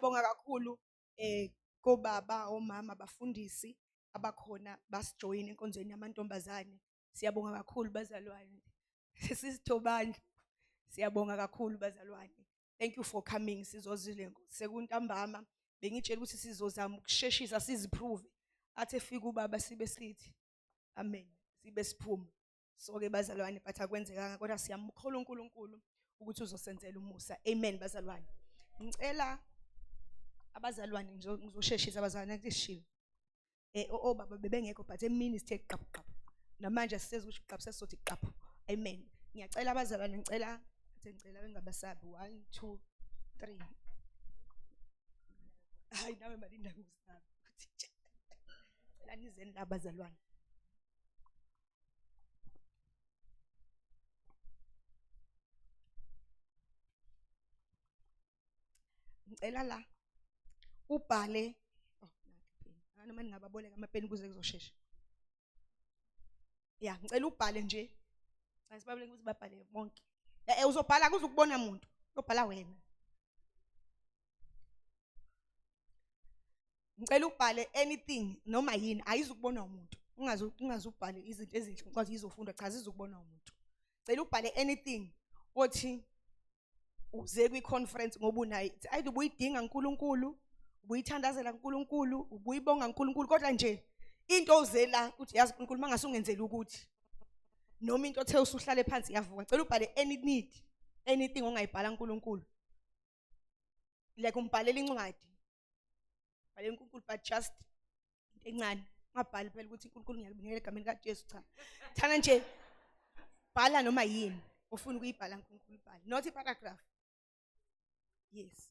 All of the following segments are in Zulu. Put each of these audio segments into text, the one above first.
Bonga kakhulu kobaba omama abafundisi abakhona basijoyina enkonzweni yamantombazane. Siyabonga kakhulu bazalwane. Sisithobandla. Siyabonga kakhulu bazalwane. Thank you for coming. Sizozile sekuntambama. Bengitshela ukuthi sizozama ukusheshisa siziprove. Athe efika ubaba sibe sithi amen. Sibe siphuma. So ke bazalwane but akwenzekanga kodwa siyamkhola uNkulunkulu ukuthi uzosenzela umusa. Amen bazalwane. Ngicela abazalwane ngizosheshisa abazalwane ngisishilo. Obaba bebengekho but emini sithe qaphu qaphu. Namanje siseze ukuthi qaphu sesizothi qaphu. Amen. Ngiyacela abazalwane ngicela bengabasabi 1 2 3. Hayi nawe malinda ngusabi. Lanizeni labazalwane. Ngicela la ubhale noma ningababoleka amapeni kuze kuzoshesha. Ya, ngicela ubhale nje. Asibaboleke ukuthi babhale bonke. Uzobhala kuzukubona umuntu. Uzobhala wena. Ngicela ubhale anything noma yini ayizukubona umuntu. Ungazubhale izinto ezinhle because izofunda cha izukubona umuntu. Ngicela ubhale anything othi uze kwi-conference ngoba unayo. Ayide ubuyidinga uNkulunkulu, ubuyithandazela uNkulunkulu, ubuyibonga uNkulunkulu kodwa nje into ozela ukuthi yazi uNkulunkulu mangase ungenzeli ukuthi noma into othe usuhlale phansi yavuka. Ngicela ubhale any need, anything ongayibhala uNkulunkulu. Like umbhalela incwadi. Bhalela uNkulunkulu but just encane. Ungabhali phela ukuthi uNkulunkulu ngiyakubingelela egameni kaJesu cha. Thana nje bhala noma yini ofuna ukuyibhala uNkulunkulu bhala. Not a paragraph. Yes.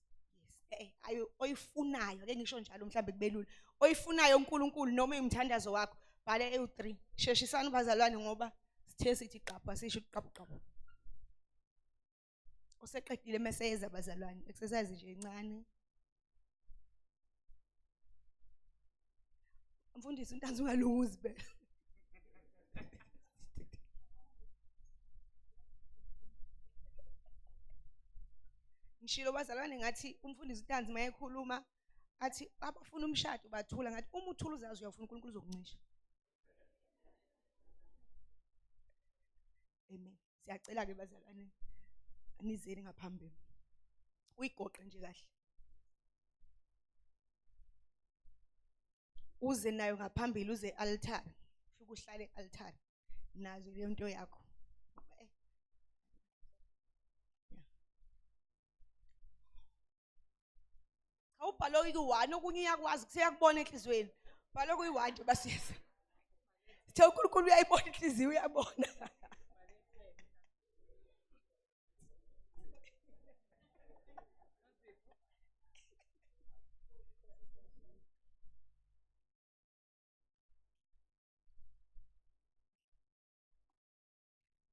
Ayo oyifunayo ake ngisho njalo mhlambe kubelula. Oyifunayo uNkulunkulu noma imthandazo wakho bhala e3. Sheshisana bazalwane ngoba sithe sithi qapha sisho qaphu qaphu. Oseqedile meseyeza abazalwane exercise nje encane. Mfundisi untanzi ungalunguzi be. Ngishilo bazalwane ngathi umfundisi utanzi mayekhuluma athi abafuna umshado bathula ngathi uma uthula uzazi uyafuna uNkulunkulu uzokuncisha. Amen. Siyacela ke bazalwane nizeni ngaphambili. Uyigoqe nje kahle. Uze nayo ngaphambili uze altar. Ufike uhlale altar. Nazo le nto yakho. Awubhalo ku1 okunye uyakwazi kuseyakubona enhlizweni. Bhalo kuyi1 nje basiyeza. Sithe uNkulunkulu uyayibona inhliziyo uyabona.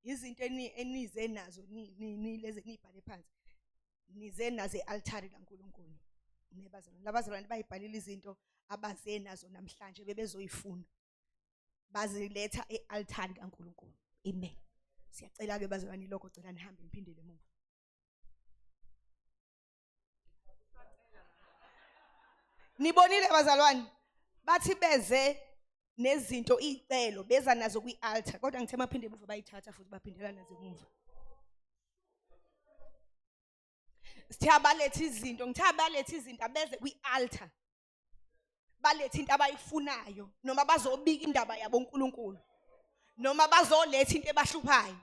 Izinto enize nazo nileze nibhale phansi. Nize nazo ealtar kaNkulunkulu. Nebazalwane labazalwane bayibhalile izinto abaze nazo namhlanje bebezoyifuna. Baziletha ealtar kaNkulunkulu. Amen. Siyacela ke bazalwane lokho cela nihambe niphindele emuva. Nibonile bazalwane bathi beze nezinto icelo beza nazo kwi-altar kodwa ngithe baphinde emuva bayithatha futhi baphindela nazo emuva. Sithe balethe izinto abeze kwi-altar. Balethe into abayifunayo noma bazobika indaba yabo uNkulunkulu. Noma bazoletha into ebahluphayo.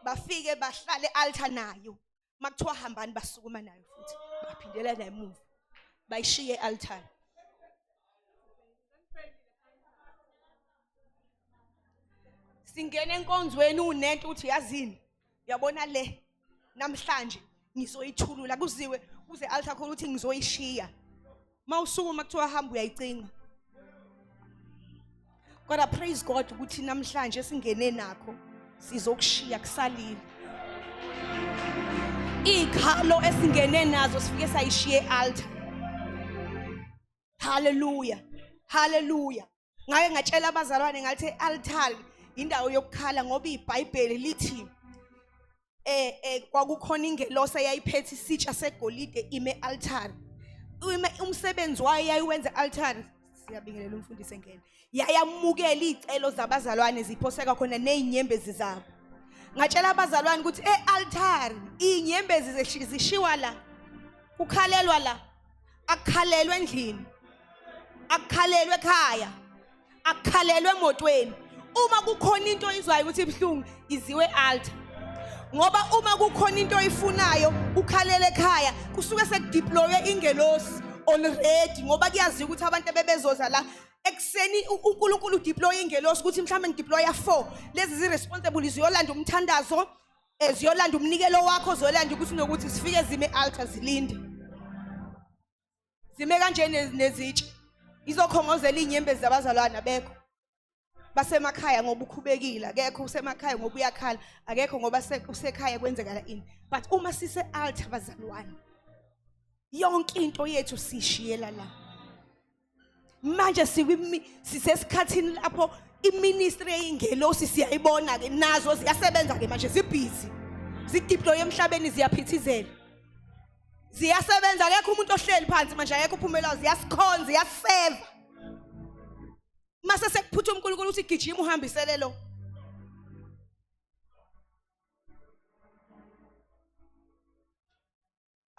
Bafike bahlale e-altar nayo. Makuthiwa hambani basukuma nayo futhi baphindela nayo emuva. Bayishiye e-altar. Singena enkonzweni unento uthi yazini uyabona le namhlanje ngizoyithulula kuziwe kuze altar khona uthi ngizoyishiya mawusukuma kuthiwa hamba uyayicinga kodwa praise God ukuthi namhlanje singene nakho sizokushiya kusalile ikhalo esingene nazo sifike sayishiye altar. Hallelujah. Hallelujah. Ngake ngatshela abazalwane ngathi altar indawo yokukhala ngoba iBhayibheli lithi kwakukhona ingelosi eyayiphethe isitsha segolide ime altar umsebenzi wayo yayiwenza altari, siyabingelela umfundisi engene, yayamukela izicelo zabazalwane ziphoseka khona nezinyembezi zabo. Ngatshela abazalwane ukuthi e-altari izinyembezi zishiwa la, ukhalelwa la, akukhalelwe endlini, akukhalelwe ekhaya, akukhalelwe emotweni. Uma kukhona into izwayo ukuthi ibhlungu iziwe altar, ngoba uma kukhona into oyifunayo ukhalele ekhaya kusuke sekudeploye ingelosi already, ngoba kuyaziwa ukuthi abantu bebezoza la ekseni uNkulunkulu udeploye ingelosi ukuthi mhlawumbe ngideploya 4 lezi ziresponsible ziyolanda umthandazo, ziyolanda umnikelo wakho, ziyolanda ukuthi nokuthi sifike zime altar zilinde. Zime kanje nezitshe izokhongozela izinyembezi zabazalwana bekho. Basemakhaya ngoba ukhubekile, akekho usemakhaya ngoba uyakhala, akekho ngoba usekhaya kwenzekala ini. But uma sise altar bazalwane, yonke into yethu sishiyela la. Manje sisesikhathini lapho iministry yeingelosi siyayibona ke, nazo ziyasebenza ke manje, zibhizi zideploy emhlabeni, ziyaphithizela, ziyasebenza. Akekho umuntu ohleli phansi manje, akekho uphumela, ziyasikhonza, ziyaseva. Mase sekuphutha uNkulunkulu uthi gijima uhambisele lo.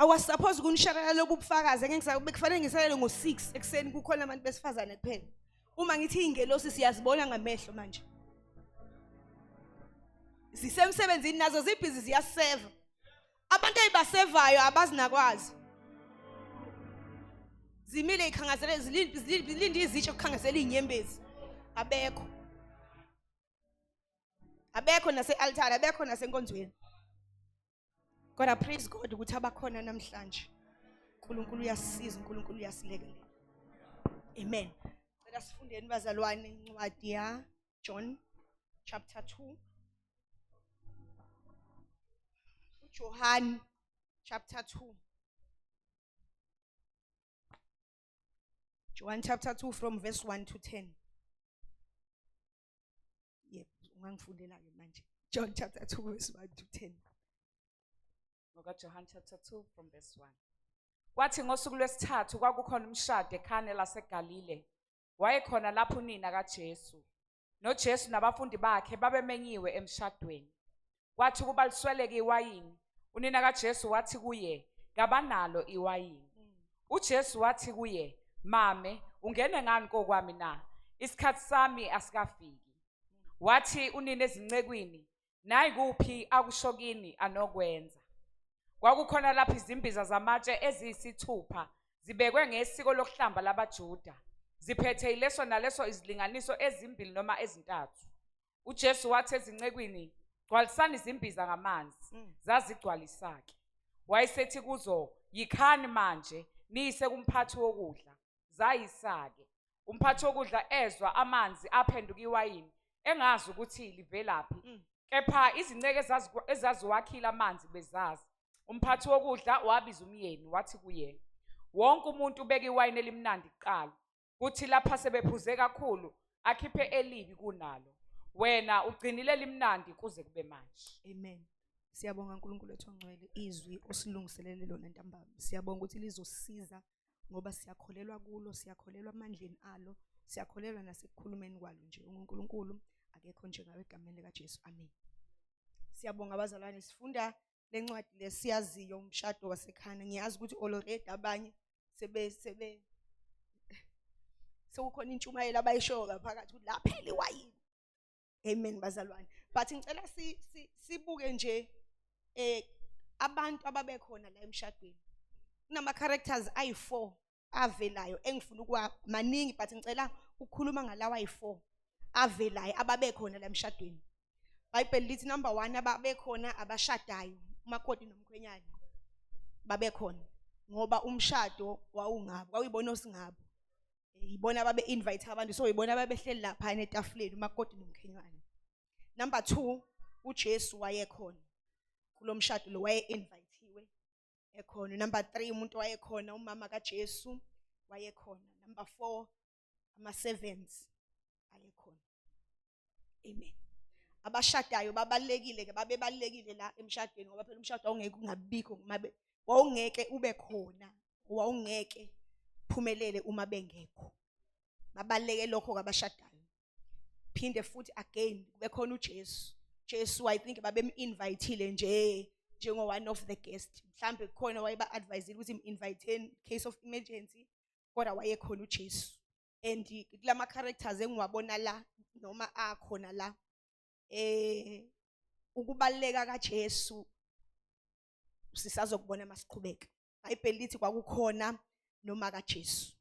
I was supposed ukunishayela lobu bufakazi, ngekufanele ngisalele ngo6 ekseni kukhona abantu besifazane kuphela. Uma ngithi ingelosi siyazibona ngamehlo manje. Zisemsebenzini nazo zibhizi, ziyaseva. Abantu ezibasevayo abazinakwazi. Zimile ikhangazele zilinde izitshe ukukhangazela izinyembezi. Abekho. Abekho nase altar, abekho nase nkonzweni. Kodwa praise God ukuthi abakhona namhlanje. uNkulunkulu uyasiza, uNkulunkulu uyasilekelela. Amen. Cela sifundeni bazalwane incwadi ya John chapter 2. John chapter 2. John chapter 2 from verse 1 to 10. Yep, ungangifundela ke manje. John chapter 2 verse 1 to 10. John chapter 2 from verse 1. Kwathi ngosuku lwesithathu kwakukhona umshado eKhana laseGalile. Wayekhona lapho unina kaJesu. NoJesu nabafundi bakhe babemenyiwe emshadweni. Kwathi kuba lisweleke iwayini, unina kaJesu wathi kuye, "Ngabanalo iwayini." UJesu wathi kuye, "Mame, ungene ngani kokwami na? Isikhathi sami asikafiki." Wathi unina ezincekweni, "Nayi kuphi akushokini anokwenza?" Kwakukhona lapho izimbiza zamatshe eziyisithupha zibekwe ngesiko lokuhlamba labaJuda, ziphethe ileso naleso izilinganiso ezimbili noma ezintathu. UJesu wathi ezincekweni, "Gcwalisani izimbiza ngamanzi." Zazigcwalisake. Wayesethi kuzo, "Yikhani manje niyise kumphathi wokudla." Zayisake. Umphathi wokudla ezwa amanzi aphenduka iwayini, engazi ukuthi livelaphi. Kepha izinceke ezaziwakhila amanzi bezazi. Umphathi wokudla wabiza umyeni wathi kuye, "Wonke umuntu ubeka iwayini elimnandi kuqala, kuthi lapha sebephuze kakhulu akhiphe elibi kunalo. Wena ugcinile elimnandi kuze kube manje." Amen. Siyabonga uNkulunkulu wethu ongcwele, izwi osilungiselele lona ntambama. Siyabonga ukuthi lizosisiza ngoba siyakholelwa kulo, siyakholelwa amandleni alo, siyakholelwa nasekukhulumeni kwalo nje. uNkulunkulu akekho njengawe egameni likaJesu. Amen. Siyabonga abazalwane, sifunda lencwadi lesiyaziyo umshado waseKhana. Ngiyazi ukuthi already abanye sekukhona intshumayelo abayishoyo ngaphakathi ukuthi laphela iwayini. Amen bazalwane. But ngicela sibuke nje abantu ababekhona la emshadweni. Kunama characters ayi4 avelayo engifuna ukwa maningi, but ngicela ukukhuluma ngalawa ayi4 avelayo ababekhona la emshadweni. Bible lithi number 1 ababekhona abashadayo, umakoti nomkhwenyana babekhona ngoba umshado wawungabo, kwakuyibona osingabo. Yibona ababe invite abantu, so yibona ababehleli lapha etafuleni umakoti nomkhwenyana. Number 2, uJesu wayekhona kulomshado lo, waye inviteiwe ekhona. Number 3, umuntu wayekhona umama kaJesu wayekhona. Number 4, ama servants ayekhona. Amen. Abashadayo babalekile ke, babebalekile la emshadweni ngoba phela umshado awungeke ungabikho, wawungeke ube khona wawungeke phumelele uma bengekho. Babaleke lokho kabashadayo. Phinde futhi again kube khona uJesu. Jesu I think babem-inviteile njengo one of the guests. Mhlambe khona wayeba-advise ukuthi im-invite in case of emergency, kodwa wayekhona uJesu. And kulama characters engiwabona la noma akhona la ukubaleka kaJesu sisazokubona masiqhubeka. iBhayibheli lithi kwakukhona noma kaJesu.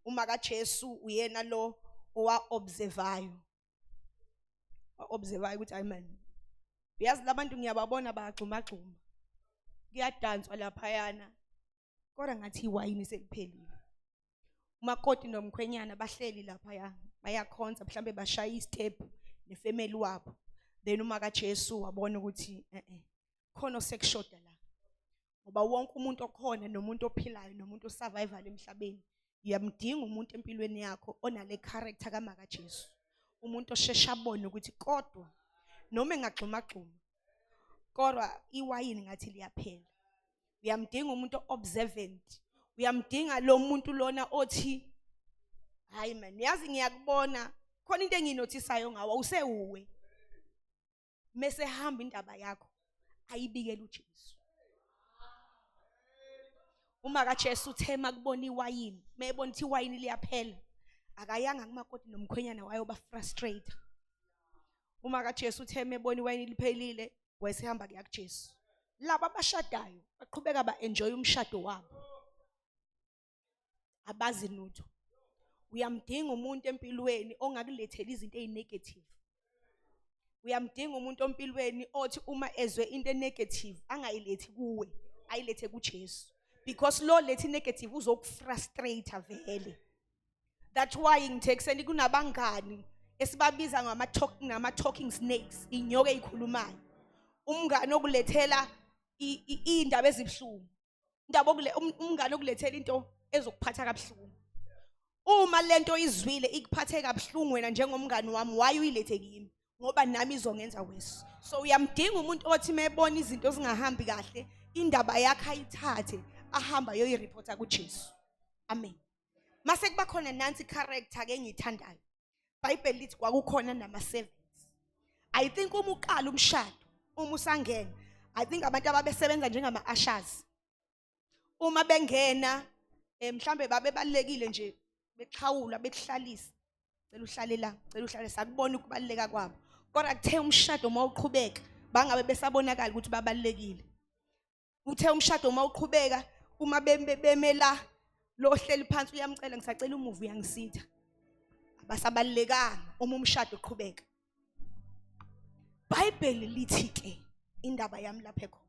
Uma kaJesu uyena lo owa-observayo. Wa-observayo ukuthi amen. Uyazi labantu ngiyababona bagxuma. Kuyadanswa laphayana. Kodwa ngathi iwayini seliphelile. Umakoti nomkhwenyana bahleli laphaya bayakhonza mhlambe bashaya istep nefamily wabo. Then uma kaJesu wabona ukuthi khona osekushoda la. Ngoba wonke umuntu okhona nomuntu ophilayo nomuntu osurvival emhlabeni uyamdinga umuntu empilweni yakho onale character kamaka Jesu. Umuntu oshesha abone ukuthi kodwa noma engagxuma kodwa iwayini ngathi liyaphela. Uyamdinga umuntu observant. Uyamdinga lo muntu lona othi hayi man yazi ngiyakubona khona into enginotisayo ngawe usewuwe. Mase hamba indaba yakho ayibikela uJesu. Uma kaJesu uthema kubona iwayini, mayebona ukuthi iwayini liyaphela, akayanga kumakoti nomkhwenyana wayoba frustrate. Uma kaJesu uthema ebona iwayini liphelile, wayesehamba kuya kuJesu. Laba abashadayo baqhubeka ba-enjoy umshado wabo. Abazi nutho. Uyamdinga umuntu empilweni ongakulethela izinto ezinegative. Uyamdinga umuntu empilweni othi uma ezwe into enegative angayilethi kuwe, ayilethe kuJesu. Because lo lethi negative uzokufrustrate vele. That's why ngithekiseni kunabangani esibabiza ngama talking snakes, inyoka ezikhulumayo. Umngane okulethela indaba ezibhlungu. Umngane okulethela into ezokuphatha kabuhlungu. Uma lento izwile ikuphathe kabuhlungu wena njengomngane wami, why uyilethe kimi? Ngoba nami izongenza weso. So uyamdinga umuntu othi mebona izinto zingahambi kahle, indaba yakhe ayithathe ahamba yoyireporta kuJesu. Amen. Mase kuba khona nansi character ke engithandayo. iBhayibheli lithi kwakukhona nama-servants. I think uma uqala umshado, uma usangena, I think abantu ababesebenza njengama-ushers. Uma bengena mhlambe babebalekile nje beqhawula bekuhlalisa. Cela uhlale la, cela uhlale sakubona ukubaleka kwabo. Kodwa kuthe umshado mawuqhubeka, bangabe besabonakala ukuthi babalekile. Uthe umshado mawuqhubeka, uma bemela lo hleli phansi uyamcela ngisacela umuvu uyangisitha. Abasabalekanga uma umshado uqhubeka. iBhayibheli lithi ke indaba yami lapha ekho.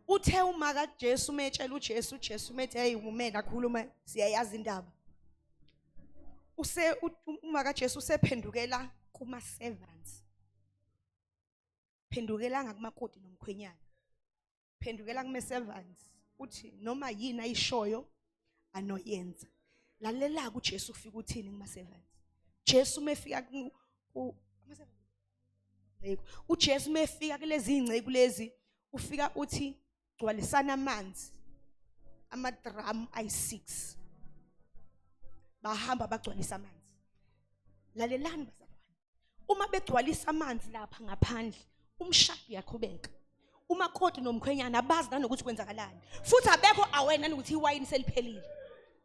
Uthe uma kaJesu metshela uJesu methi hey umena akhuluma siyayazi indaba. Uma kaJesu usephendukela kuma servants. Phendukelanga kumakoti nomkhwenyana. Phendukela kuma servants. Uthi noma yini ayishoyo anoyenza. Lalela kuJesu ufika uthini kuma servants. Jesu mefika uJesu mefika kulezi ingceku lezi ufika uthi gcwalisana amanzi amadrum ayi6. Bahamba bagcwalisa amanzi. Lalelani bazalwane. Uma begcwalisa amanzi lapha ngaphandle, umshado uyaqhubeka. Umakoti nomkhwenyana abazi nanokuthi kwenzakalani. Futhi abekho awena ukuthi iwayini seliphelile.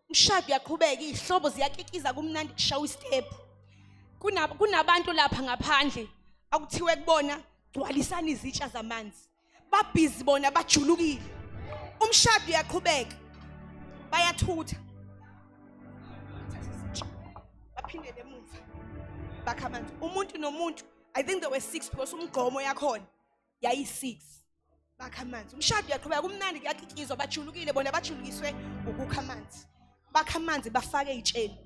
Umshado uyaqhubeka, izihlobo ziyakikiza kumnandi kushawa istep. Kunabantu lapha ngaphandle akuthiwe kubona gcwalisana izitsha zamanzi. Babhizi bona bajulukile. Umshado uyaqhubeka. Bayathutha. Baphindele emuva. Bakhamanzi. Umuntu nomuntu, I think there were 6 because umgomo yakhona yayi6. Bakhamanzi. Umshado uyaqhubeka kumnandi kuyakikizwa bajulukile bona bajulukiswe ukukhamanzi. Bakhamanzi bafake izitsheli.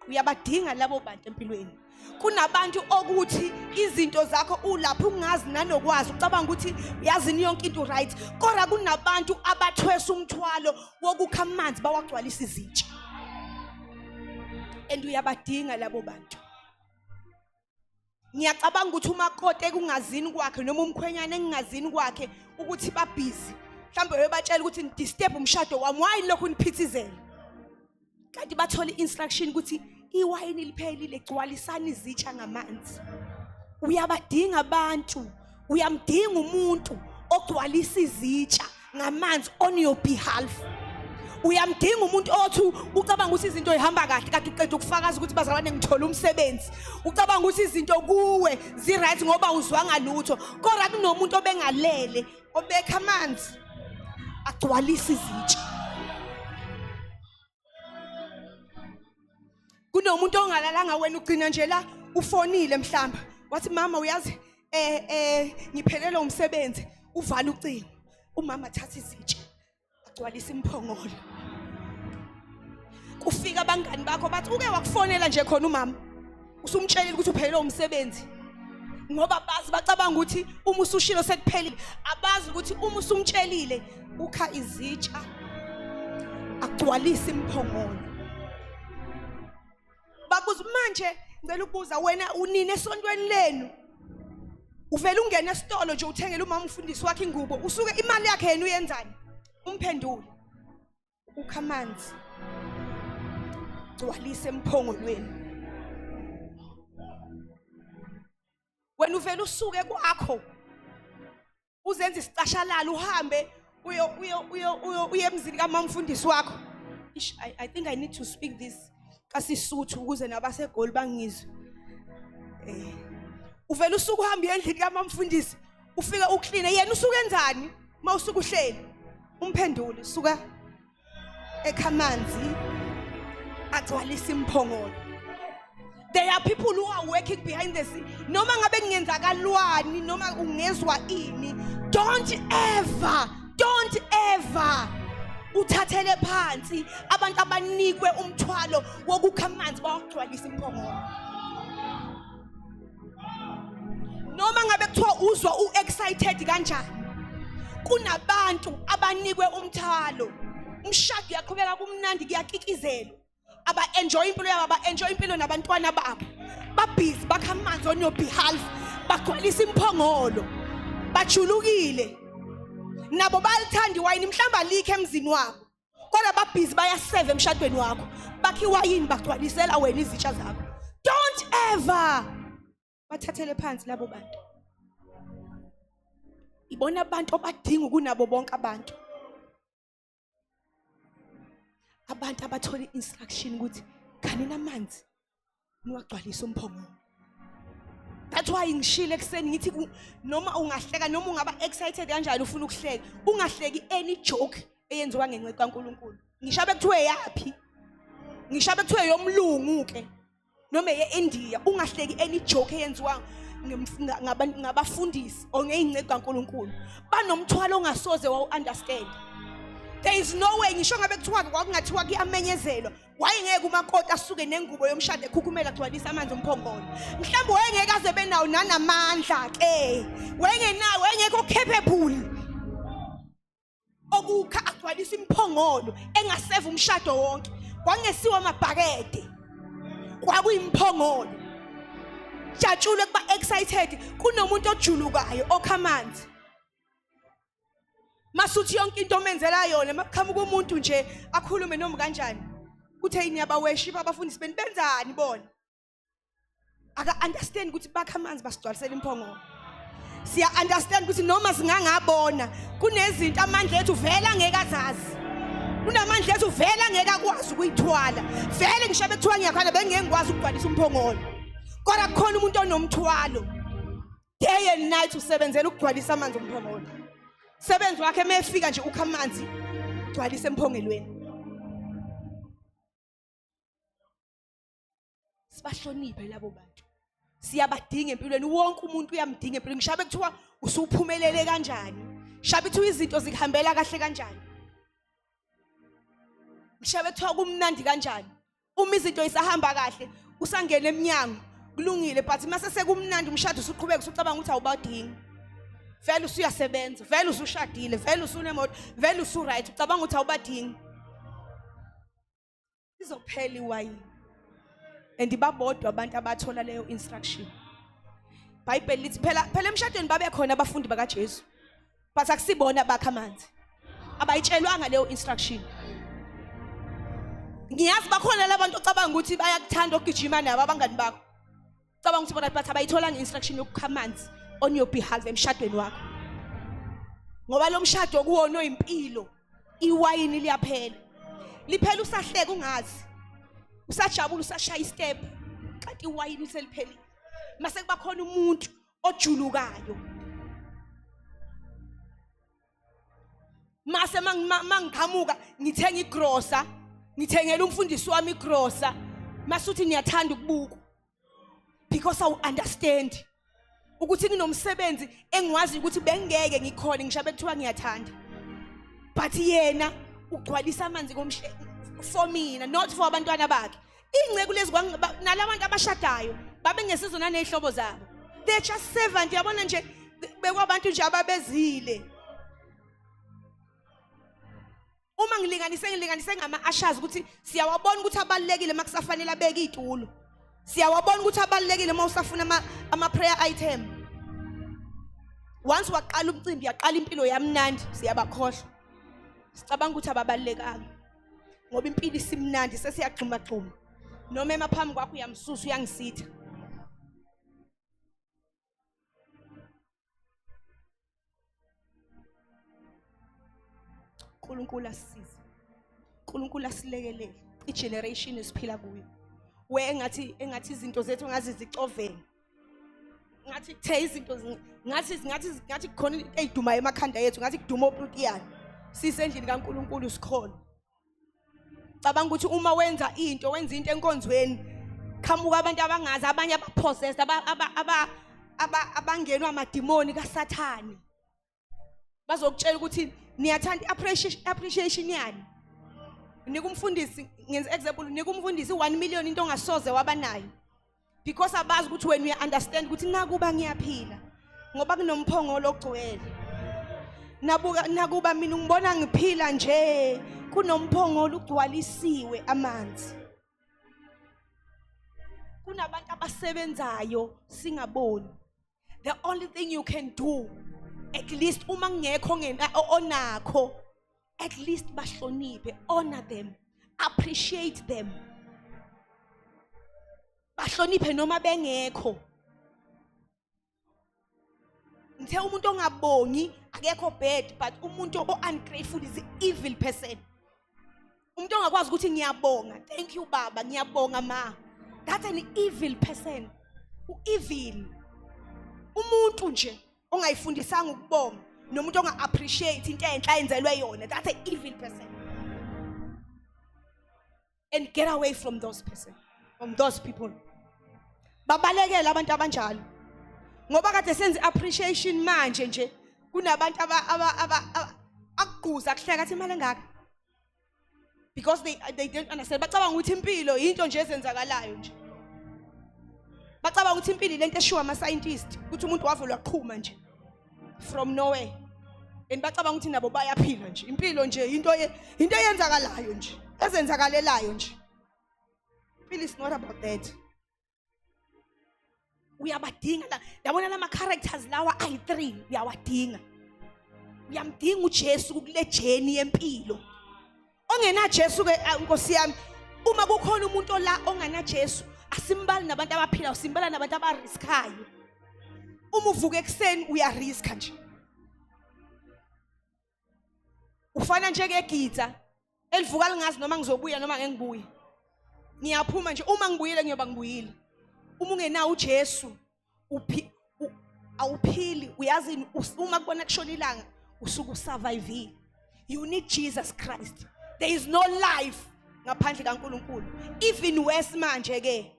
Uyabadinga labo bantu empilweni. Kunabantu okuthi izinto zakho ulapha ungazi nanokwazi ucabanga ukuthi uyazi yonke into right, kodwa kunabantu abathwesa umthwalo wokukha amanzi bawagcwalisa izitsha. And uyabadinga labo bantu. Ngiyacabanga ukuthi umakoti ekungazini kwakhe noma umkhwenyana engingazini kwakhe ukuthi babhizi, mhlawumbe uyobatshela ukuthi disturb umshado wami, why lokhu niphithizela? Kanti bathola instruction ukuthi iwayini liphelile, gcwalisani izitsha ngamanzi. Uyabadinga abantu, uyamdinga umuntu ogcwalisa izitsha ngamanzi on your behalf. Uyamdinga umuntu othi ucabanga ukuthi izinto zihamba kahle kanti uqeda ukufakaza ukuthi bazalwane ngithola umsebenzi. Ucabanga ukuthi izinto kuwe zi-right ngoba uzwanga lutho. Kodwa kunomuntu obengalele, obekha amanzi, agcwalisa izitsha. Kunomuntu ongalalanga wena ugcina nje la ufonile mhlamba. Wathi mama uyazi ngiphelelwe umsebenzi, uvala ucingo. Umama thatha izitsha, agcwalisa imphongolo. Kufika abangani bakho bathi uke wakufonela nje khona umama. Usumtshelile ukuthi uphelelwe umsebenzi. Ngoba bazi bacabanga ukuthi uma usushilo sekuphelile, abazi ukuthi uma usumtshelile ukha izitsha, agcwalisa imphongolo. Babuza manje ngicela ukubuza wena unini esontweni lenu. Uvela ungena esitolo nje uthengele umama umfundisi wakhe ingubo, usuke imali yakhe yena uyenzani? Umphendule. Ukha amanzi, gcwalisa emphongolweni. Wena uvela usuke kwakho uzenza isicashalala uhambe uye emzini kamama umfundisi wakho. I think I need to speak this kasisuthu ukuze nabasegoli bangizwe. Uvela usuku uhamba endlini kamama umfundisi, ufika ukline, yena usuke enzani? Mawusuka uhleli, umphendule, suka ekhamanzi, agcwalisa imphongolo. There are people who are working behind the scene. Noma ngabe kungenzakalwani, noma ungezwa ini, don't ever uthathele phansi abantu abanikwe umthwalo wokukha amanzi bawagcwalisa imphongolo. Noma ngabe kuthiwa uzwa u-excited kanjani, kunabantu abanikwe umthwalo. Umshado uyaqhubeka kumnandi, kuyakikizelwa. Aba-enjoy impilo yabo, aba-enjoy impilo nabantwana babo. Babhizi, bakha amanzi on your behalf, bagcwalisa imphongolo, bajulukile. Nabo balithanda iwayini, mhlamba likhe emzini wabo. Kodwa babhizi bayaseve emshadweni wakho. Bakha iwayini bagcwalisela wena izitsha zakho. Don't ever bathathele phansi labo bantu. Ibona abantu obadinga kunabo bonke abantu. Abantu abathola instruction ukuthi khanina amanzi niwagcwalisa umphongolo. That's why ngishile ekseni ngithi noma ungahleka noma ungaba excited kanjani ufuna ukuhleka, ungahleki any joke eyenziwa ngenxa kaNkulunkulu. Ngishabe kuthiwe yapi? Ngishabe kuthiwe yomlungu ke noma ye-India, ungahleki any joke eyenziwa ngabafundisi or ngeinxa kaNkulunkulu. Banomthwalo ongasoze wawu-understand. There is no way ngisho ngabe kuthiwa kwakungathiwa kuyamenyezelwa, wayengeke umakoti asuke nengubo yomshado ekhukhumela agcwalisa amanzi umphongolo. Mhlawumbe wayengeke aze benawo nanamandla ke, wayengeke capable okukha agcwalisa imphongolo engaseva umshado wonke. Kwangesiwa amabhakede, kwakuyimphongolo. Jatshule kuba excited kunomuntu ojulukayo okha amanzi. Masuthi yonke into omenzela yona makhamuka umuntu nje akhulume noma kanjani. Kuthe yini abaworship abafundisi benzani bona? Aka understand ukuthi bakha amanzi basigcwalisela imphongolo. Siya understand ukuthi noma singangabona kunezinto amandla ethu vela ngeke azazi. Kunamandla ethu vela ngeke akwazi ukuyithwala. Vele ngisho bekuthiwa ngiyakhala bengeke ngikwazi ukugcwalisa umphongolo. Kodwa kukhona umuntu onomthwalo. Day and night usebenzela ukugcwalisa amanzi umphongolo. Sebenzi wakhe mefika nje ukha amanzi gcwalisa emphongelweni. Sibahloniphe labo bantu. Siyabadinga empilweni, wonke umuntu uyamdinga empilweni. Ngishabe kuthiwa usuphumelele kanjani, ngishabe kuthiwa izinto zikuhambela kahle kanjani, ngishabe kuthiwa kumnandi kanjani, uma izinto isahamba kahle usangena eminyango kulungile, but mase sekumnandi umshado usuqhubeka usucabanga ukuthi awubadingi. Vele usuyasebenza, vele usushadile, vele usunemoto, vele usu-right, ucabanga ukuthi awubadingi. Izophela iwayini. And babodwa abantu abathola leyo instruction. Bible lithi phela emshadweni babe khona abafundi bakaJesu, but akusibona bakha amanzi. abayitshelwanga leyo instruction. Ngiyazi bakhona labantu ocabanga ukuthi bayakuthanda ukugijima nabo abangani bakho. Cabanga ukuthi bona bathi abayitholanga instruction yokukha amanzi on your behalf emshadweni wakho. Ngoba lo mshado kuwona oyimpilo, iwayini liyaphela. Liphela usahleka ungazi. Usajabula usashaya istep, kanti iwayini seliphelile. Mase kuba khona umuntu ojulukayo. Mase mangiqhamuka ngithenga igrosa, ngithengela umfundisi wami igrosa, masuthi niyathanda ukubuka. Because I understand ukuthi nginomsebenzi engwazi ukuthi bengeke ngikhona ngishabe kuthiwa ngiyathanda. But yena ugcwalisa amanzi for mina, not for abantwana bakhe. Ingceku lezi nalabantu abashadayo babengesizona nezihlobo zabo. They just servant, yabona nje bekwabantu nje ababezile. Uma ngilinganise ngama-ushers ukuthi siyawabona ukuthi abalekile makusafanele abeke itulo. Siyawabona ukuthi abalekile mawusafuna ama-prayer item. Once waqala umcimbi yaqala impilo yamnandi siyabakhohlwa. Sicabanga ukuthi ababalekanga. Ngoba impilo isimnandi sesiyagxuma gxuma. Noma emaphambi kwakho uyamsusa uyangisitha. uNkulunkulu asisize. uNkulunkulu asilekelele igeneration esiphila kuyo. We engathi izinto zethu ngazi zicovene. Ngathi kuthe izinto ngathi khona ezidumayo emakhanda yethu, ngathi kuduma oPrutiyana. Sisendlini kaNkulunkulu sikhona. Cabanga ukuthi uma wenza into enkonzweni, qhamuka abantu abangazi, abanye abapossessed, abangenwa amadimoni kaSathane. Bazokutshela ukuthi niyathanda appreciation yani. Nika umfundisi, ngenza example, nika umfundisi 1 million into ongasoze wabanayo. Because abazi ukuthi when we understand ukuthi nakuba ngiyaphila ngoba kunomphongolo ogcwele. Nakuba mina ngibona ngiphila nje kunomphongolo ugcwalisiwe amanzi. Kunabantu abasebenzayo singaboni. The only thing you can do, at least uma ngekho onakho, at least bahloniphe, honor them, appreciate them. Bahloniphe noma bengekho. Ngithe umuntu ongabongi akekho bad, but umuntu ungrateful is an evil person. Umuntu ongakwazi ukuthi ngiyabonga, thank you baba, ngiyabonga ma. That's an evil person. Evil. Umuntu nje ongayifundisanga ukubonga nomuntu onga-appreciate into enhle ayenzelwe yona, that's an evil person. And get away from those people. Babalekela abantu abanjalo. Ngoba kade senze appreciation manje nje kunabantu akuguza kuhleka athi imali engaka. Because they don't understand. Bacabanga ukuthi impilo into nje ezenzakalayo nje. Bacabanga ukuthi impilo lento eshiwa ama-scientist ukuthi umuntu wavulwa qhuma nje from nowhere. And bacabanga ukuthi nabo bayaphila nje. Impilo nje into eyenzakalayo nje, ezenzakalelayo nje. Impilo is not about that. Uyabadinga la, yabona lama characters lawa ayi3 uyawadinga. Uyamdinga uJesu kule journey yempilo. Ongena Jesu ke Nkosi yami, uma kukhona umuntu la ongana Jesu, asimbali nabantu abaphila, usimbala nabantu abariskayo. Uma uvuka ekseni uyariska nje. Ufana nje ngegitha elivuka lingazi noma ngizobuya noma ngeke ngibuye. Ngiyaphuma nje, uma ngibuyile ngiyoba ngibuyile. Uma ungenawo uJesu awuphili, uyazi uma kubona kushona ilanga usuku survive. You need Jesus Christ. There is no life ngaphandle kaNkulunkulu. Even worse manje ke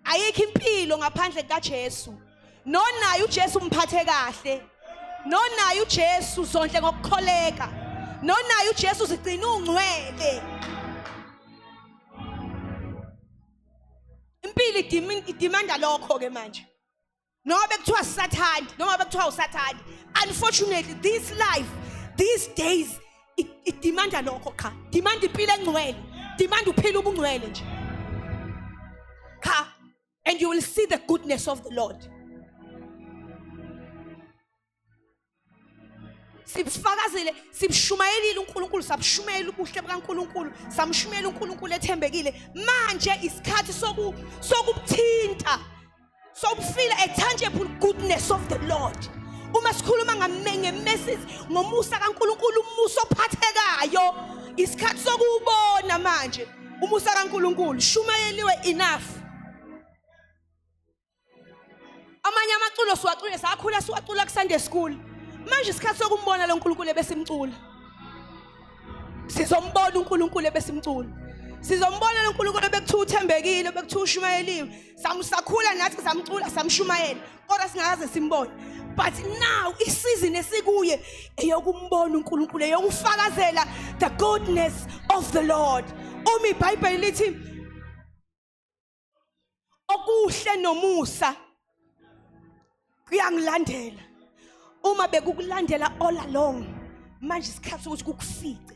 ayikho impilo ngaphandle kaJesu. Nonayo uJesu umphathe kahle. Nonayo uJesu zonke ngokukholeka. Nonayo uJesu sigcina ungcwele. Impilo idimanda lokho ke manje. Noma bekuthiwa Sathane, noma bekuthiwa uSathane. Unfortunately, this life, these days, it demanda lokho cha. Demand impilo engcwele. Demand uphila ubungcwele nje. Cha. And you will see the goodness of the Lord. sibufakazile, sibushumayelile uNkulunkulu, sabushumayela ubuhle bukaNkulunkulu, samshumayela uNkulunkulu ethembekile. Manje isikhathi sokubuthinta, sokufeel a tangible goodness of the Lord. Uma sikhuluma ngemessage ngomusa kaNkulunkulu, umusa ophathekayo, isikhathi sokubona manje umusa kaNkulunkulu. Shumayeliwe enough. Amanye amaculo siwacule sakhula siwacula ku-Sunday school. Manje isikhathi sokumbona lo nkulunkulu ebesimcula. Sizombona uNkulunkulu ebesimcula. Sizombona lo nkulunkulu ebekuthiwa uthembekile, ebekuthiwa ushumayeliwe. Sakhula nathi samcula, samshumayela, kodwa singakaze simbone. But now isizini esikuye eyokumbona uNkulunkulu, eyokufakazela the goodness of the Lord. Uma iBhayibheli lithi okuhle nomusa kuyangilandela. Uma bekukulandela all along, manje isikhathi ukuthi kukufice,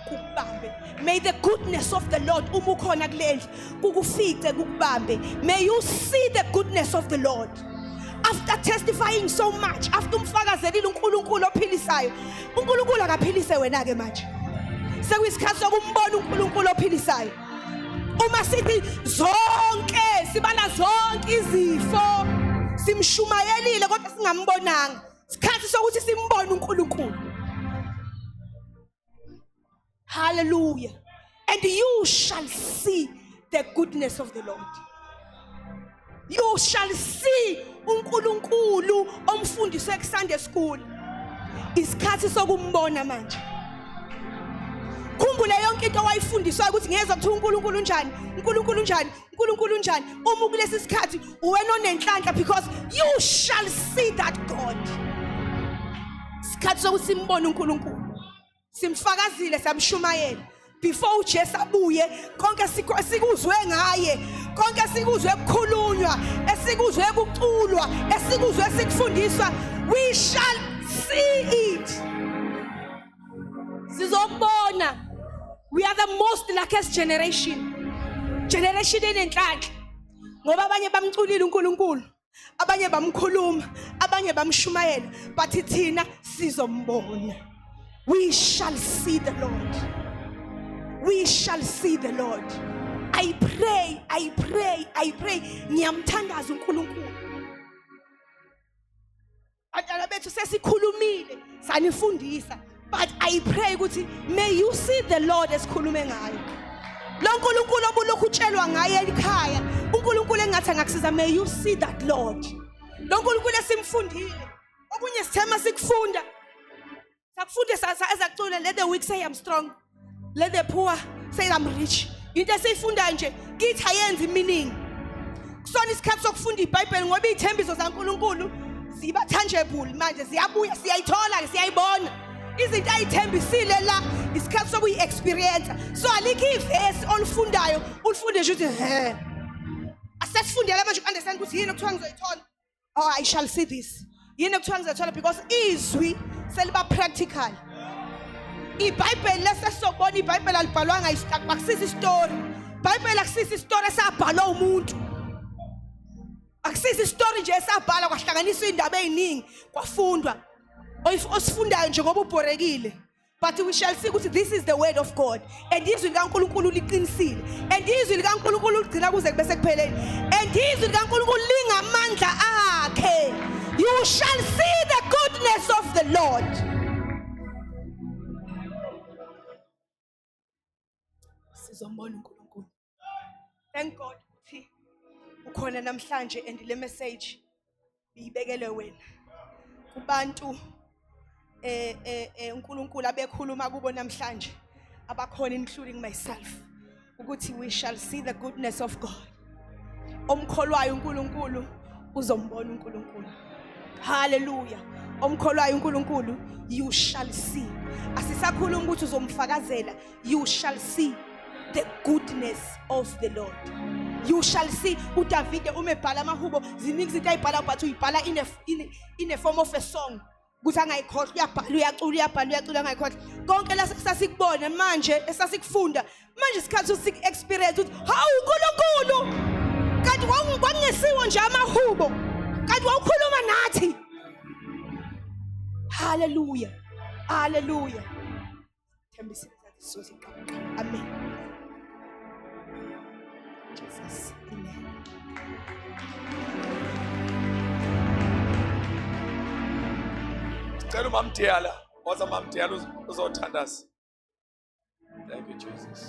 kukubambe. May the goodness of the Lord uma ukhona kuleli kukufice, kukubambe. May you see the goodness of the Lord. After testifying so much, after umfakazelile uNkulunkulu ophilisayo, uNkulunkulu akaphilise wena ke manje. Sekuyisikhathi sokumbona uNkulunkulu ophilisayo. Uma sithi zonke, sibala zonke izifo, simshumayelile kodwa singambonanga. Isikhathi sokuthi simbone uNkulunkulu. Hallelujah. And you shall see the goodness of the Lord. You shall see uNkulunkulu omfundiswe ku-Sunday school. Isikhathi sokumbona manje. Khumbula yonke into owayifundiswa ukuthi ngezwe kuthiwa uNkulunkulu unjani, uNkulunkulu unjani, uNkulunkulu unjani. Uma kulesi sikhathi uwena onenhlanhla, because you shall see that God. Isikhathi sokuthi simbone uNkulunkulu, simfakazile, samshumayela. Before uJesu abuye, konke sikuzwe ngaye, konke sikuzwe kukhulunywa, esikuzwe kuculwa, esikuzwe sikufundiswa, we shall see it. Sizobona. We are the most luckiest generation enenhlanhla, ngoba abanye bamculile uNkulunkulu, abanye bamkhuluma, abanye bamshumayela, but thina sizombona. We shall see the Lord. We shall see the Lord. I pray. Ngiyamthandaza uNkulunkulu. Abantwana bethu sesikhulumile, sanifundisa. But I pray ukuthi may you see the Lord esikhulume ngayo. Lo nkulunkulu obulokhu utshelwa ngaye ekhaya, uNkulunkulu engathi angakusiza, may you see that Lord. Lo nkulunkulu esimfundile. Okunye sithema sikufunda. Sakufunda ezacula, let the weak say I'm strong. Let the poor say I'm rich. Into esifunda nje kithi ayenzi meaning. Kusona isikhathi sokufunda iBhayibheli ngoba izithembiso zaNkulunkulu ziba tangible manje, ziyabuya, siyayithola, siyayibona. Izinto ayithembisile la isikhathi sokuyi-experience. So alikho ivesi olufundayo ulifunde nje ukuthi asesifundela manje ukunderstand ukuthi yini okuthiwa ngizoyithola. Oh, I shall see this. Yini okuthiwa ngizoyithola, because izwi seliba practical. iBhayibheli lesesizobona, iBhayibheli alibhalwanga akusisi story. iBhayibheli akusisi story esabhalwa umuntu. Akusisi story nje esabhalwa kwahlanganiswa indaba eziningi kwafundwa. Osifundayo nje ngoba ubhorekile. But we shall see ukuthi this is the word of God. And izwi likaNkulunkulu liqinisile. And izwi likaNkulunkulu ligcina kuze kube sekupheleni. And izwi likaNkulunkulu lingamandla akhe. You shall see the goodness of the Lord. Sizombona uNkulunkulu. Thank God ukuthi ukhona namhlanje, and le message ibekele wena. Kubantu uNkulunkulu abekhuluma kubo namhlanje abakhona, including myself, ukuthi we shall see the goodness of God. Omkholwayo uNkulunkulu uzombona uNkulunkulu. Hallelujah. Omkholwayo uNkulunkulu, you shall see. Asisakhuluma ukuthi uzomfakazela, you shall see the goodness of the Lord. You shall see. uDavide uma ebhala amahubo ziningi izinto ayibhala, but uyibhala in a form of a song. Ukuthi angayikhohlwa, uyabhala, uyacula angayikhohlwa. Konke la sasikubona manje, esasikufunda manje, isikhathi usik-experience ukuthi hawu uNkulunkulu, kanti kwangesiwo nje amahubo, kanti wawukhuluma nathi. Hallelujah. Hallelujah. Thembisile zathi sizothi qhamuqa. Amen. Jesus. Amen. Cela uMamdiyala, waza uMamdiyala uzothandaza. Thank you Jesus.